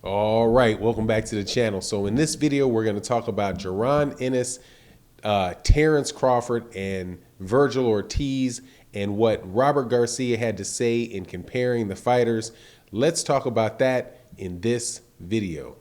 All right, welcome back to the channel. So in this video, we're going to talk about Jaron Ennis, Terence Crawford, and Virgil Ortiz, and what Robert Garcia had to say in comparing the fighters. Let's talk about that in this video.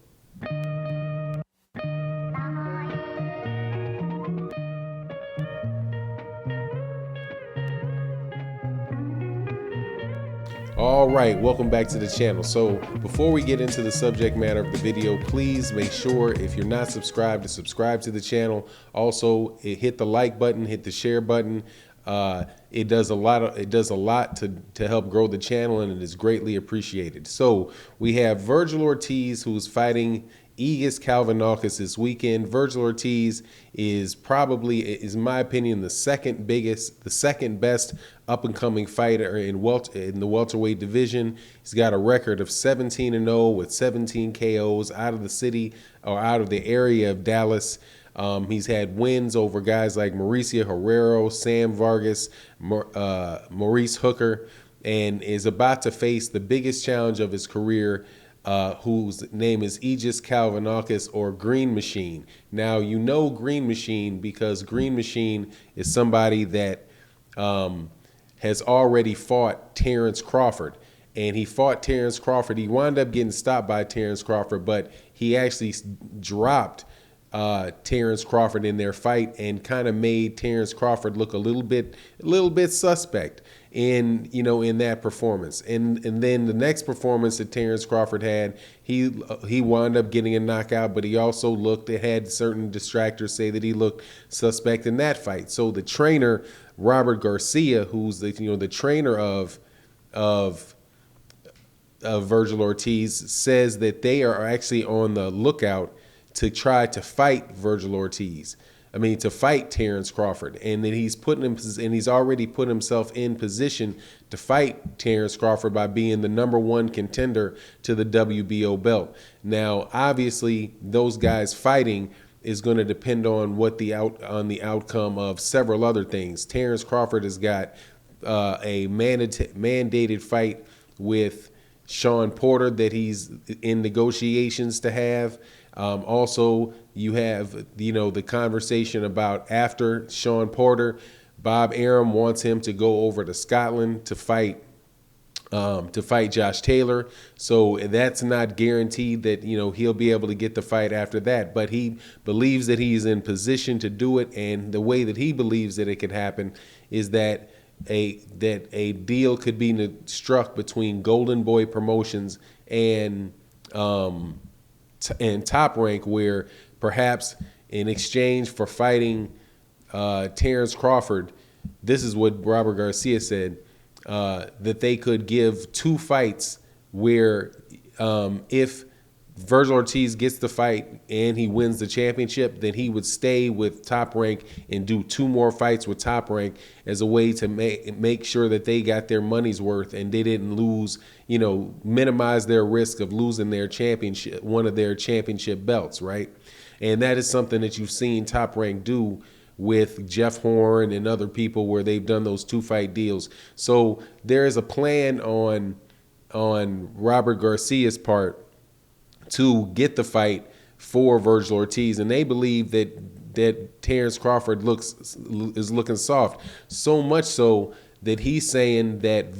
All right, welcome back to the channel. So before we get into the subject matter of the video, please make sure if you're not subscribed to subscribe to the channel. Also, hit the like button, hit the share button. It does a lot to help grow the channel, and it is greatly appreciated. So we have Virgil Ortiz, who's fighting Aegis Kalvanakis this weekend. Virgil Ortiz is probably, in my opinion, the second best up-and-coming fighter in the welterweight division. He's got a record of 17-0 with 17 KOs out of the city or out of the area of Dallas. He's had wins over guys like Mauricio Herrero, Sam Vargas, Maurice Hooker, and is about to face the biggest challenge of his career, whose name is Aegis Kalvanakis, or Green Machine. Now, you know Green Machine because Green Machine is somebody that has already fought Terence Crawford. And he fought Terence Crawford. He wound up getting stopped by Terence Crawford, but he actually dropped Terence Crawford in their fight and kind of made Terence Crawford look a little bit suspect in that performance. And then the next performance that Terence Crawford had, he wound up getting a knockout, but he also had certain distractors say that he looked suspect in that fight. So the trainer, Robert Garcia, who's the trainer of Virgil Ortiz, says that they are actually on the lookout to try to fight to fight Terence Crawford, and then he's already put himself in position to fight Terence Crawford by being the #1 contender to the WBO belt. Now, obviously, those guys fighting is going to depend on the outcome of several other things. Terence Crawford has got a mandated fight with Sean Porter that he's in negotiations to have. Also, you have the conversation about after Sean Porter, Bob Arum wants him to go over to Scotland to fight Josh Taylor. So that's not guaranteed that he'll be able to get the fight after that. But he believes that he's in position to do it, and the way that he believes that it could happen is that a deal could be struck between Golden Boy Promotions and Top Rank, where perhaps in exchange for fighting Terence Crawford, this is what Robert Garcia said, that they could give 2 fights where if Virgil Ortiz gets the fight and he wins the championship, then he would stay with Top Rank and do 2 more fights with Top Rank as a way to make sure that they got their money's worth and they didn't lose, minimize their risk of losing their championship, one of their championship belts, right? And that is something that you've seen Top Rank do with Jeff Horn and other people where they've done those 2-fight deals. So there is a plan on Robert Garcia's part to get the fight for Virgil Ortiz, and they believe that Terence Crawford is looking soft, so much so that he's saying that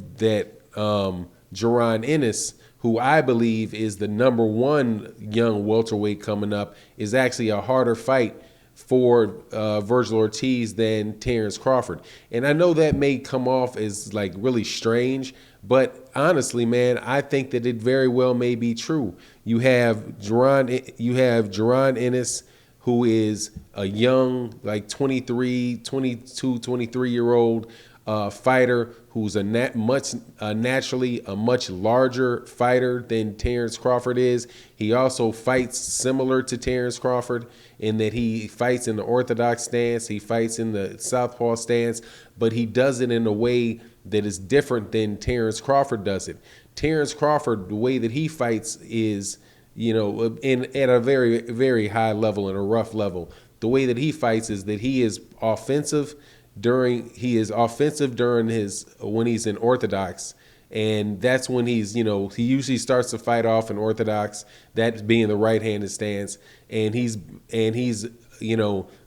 Jaron Ennis, who I believe is the #1 young welterweight coming up, is actually a harder fight for Virgil Ortiz than Terence Crawford. And I know that may come off as like really strange, but honestly, man, I think that it very well may be true. You have Jaron Ennis, who is a young, like 23-year-old fighter who's naturally a much larger fighter than Terence Crawford is. He also fights similar to Terence Crawford in that he fights in the orthodox stance, he fights in the southpaw stance, but he does it in a way that is different than Terence Crawford does it. Terence Crawford, the way that he fights is, at a very, very high level and a rough level. The way that he fights is that he is offensive when he's in orthodox, And that's when he's, he usually starts the fight off in orthodox, that being the right-handed stance, and he's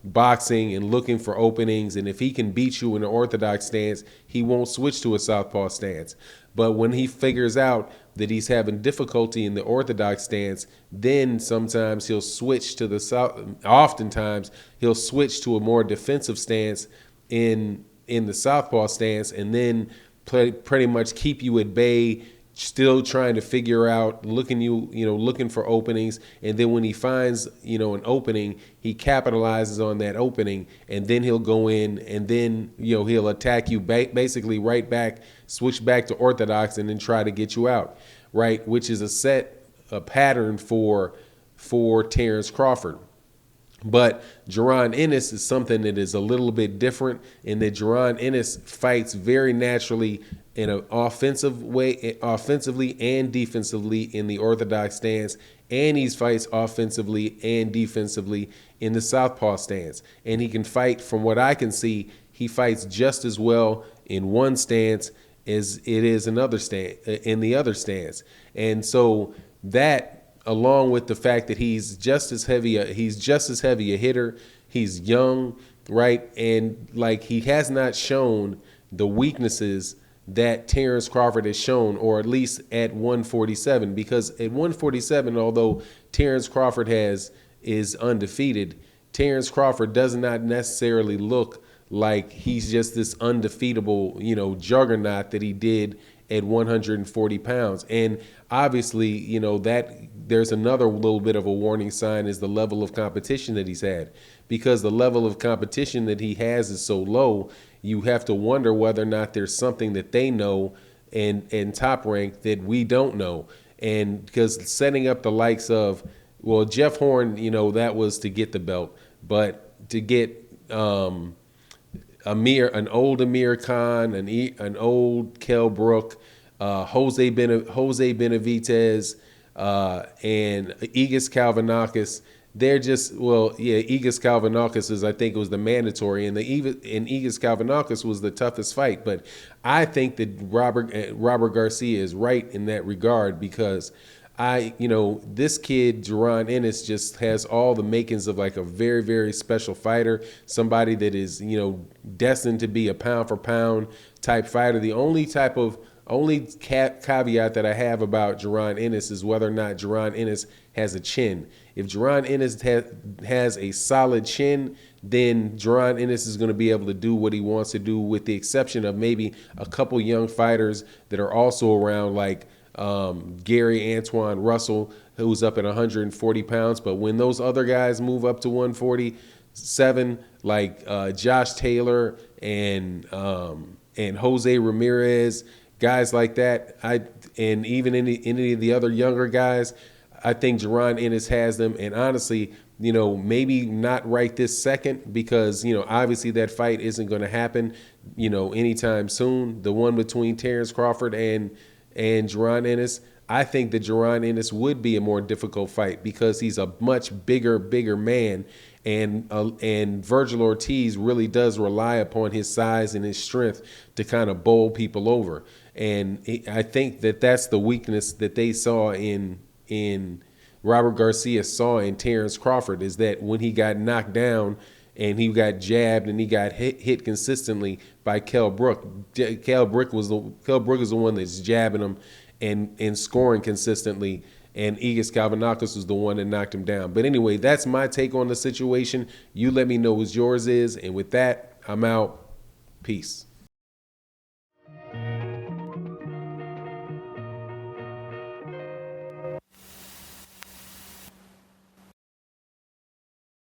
boxing and looking for openings. And if he can beat you in an orthodox stance, he won't switch to a southpaw stance. But when he figures out that he's having difficulty in the orthodox stance, then sometimes he'll switch to the south. Oftentimes he'll switch to a more defensive stance in the southpaw stance, and then pretty much keep you at bay, still trying to figure out, looking for openings. And then when he finds, an opening, he capitalizes on that opening, and then he'll go in, and then, he'll attack you basically right back, switch back to orthodox, and then try to get you out, right? Which is a pattern for Terence Crawford. But Jaron Ennis is something that is a little bit different, in that Jaron Ennis fights very naturally in an offensive way, offensively and defensively in the orthodox stance, and he fights offensively and defensively in the southpaw stance. And he can fight, from what I can see, he fights just as well in one stance as it is in the other stance. And so that, along with the fact that he's just as heavy a hitter, he's young, right? And like, he has not shown the weaknesses that Terence Crawford has shown, or at least at 147, because at 147, although Terence Crawford is undefeated, Terence Crawford does not necessarily look like he's just this undefeatable, juggernaut that he did at 140 pounds. And obviously, that there's another little bit of a warning sign, is the level of competition that he's had. Because the level of competition that he has is so low, you have to wonder whether or not there's something that they know and Top Rank that we don't know. And because setting up the likes of, well, Jeff Horn, that was to get the belt, but to get an old Amir Khan, an old Kell Brook, Jose Benavidez, and Igis Kalvanakis, they're just, Igis Kalvanakis I think it was the mandatory, and Igis Kalvanakis was the toughest fight. But I think that Robert Garcia is right in that regard, because this kid, Jaron Ennis, just has all the makings of like a very, very special fighter, somebody that is, destined to be a pound for pound type fighter. The only caveat that I have about Jaron Ennis is whether or not Jaron Ennis has a chin. If Jaron Ennis has a solid chin, then Jaron Ennis is going to be able to do what he wants to do, with the exception of maybe a couple young fighters that are also around, like Gary Antoine Russell, who's up at 140 pounds. But when those other guys move up to 147, like Josh Taylor and Jose Ramirez, guys like that, and even any of the other younger guys, I think Jaron Ennis has them. And honestly, maybe not right this second, because, obviously that fight isn't going to happen, anytime soon. The one between Terence Crawford and Jaron Ennis, I think that Jaron Ennis would be a more difficult fight, because he's a much bigger man. And Virgil Ortiz really does rely upon his size and his strength to kind of bowl people over. And I think that that's the weakness that they saw in Robert Garcia saw in Terence Crawford, is that when he got knocked down and he got jabbed and he got hit consistently by Kell Brook. Kell Brook is the one that's jabbing him and scoring consistently. And Igis Kalvanakis was the one that knocked him down. But anyway, that's my take on the situation. You let me know what yours is. And with that, I'm out. Peace.